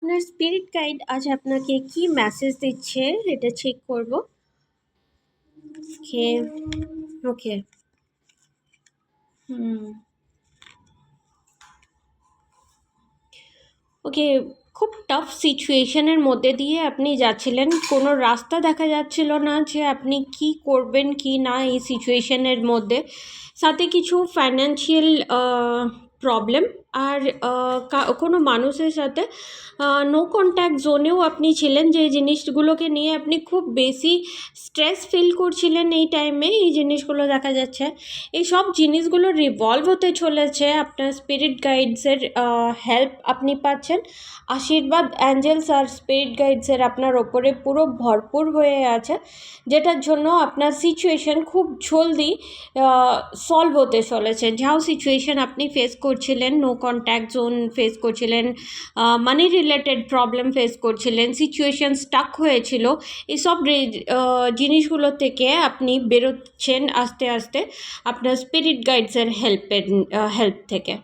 আপনার spirit guide আজ আপনাকে কি মেসেজ দিচ্ছে এটা চেক করব। ওকে, ওকে। ওকে, খুব টাফ সিচুয়েশনের মধ্যে দিয়ে আপনি যাচ্ছিলেন, কোনো রাস্তা দেখা যাচ্ছিল না যে আপনি কি করবেন কি না এই সিচুয়েশনের মধ্যে। সাথে কিছু ফাইন্যান্সিয়াল প্রবলেম, আর কোনো মানুষের সাথে নো কন্ট্যাক্ট জোনেও আপনি ছিলেন, যে জিনিসগুলোকে নিয়ে আপনি খুব বেশি স্ট্রেস ফিল করছিলেন এই টাইমে। এই জিনিসগুলো দেখা যাচ্ছে, এই সব জিনিসগুলো রিভলভ হতে চলেছে। আপনার স্পিরিট গাইডসের হেল্প আপনি পাচ্ছেন, আশীর্বাদ অ্যাঞ্জেলস আর স্পিরিট গাইডসের আপনার ওপরে পুরো ভরপুর হয়ে আছে, যেটার জন্য আপনার সিচুয়েশন খুব জলদি সলভ হতে চলেছে। যাও সিচুয়েশন আপনি ফেস করছিলেন, নো কন্ট্যাক্ট জোন ফেস করছিলেন, মানি রিলেটেড প্রবলেম ফেস করছিলেন, সিচুয়েশন স্টাক হয়েছিল, এসব জিনিসগুলো থেকে আপনি বেরোচ্ছেন আস্তে আস্তে আপনার স্পিরিট গাইডসের হেল্প থেকে।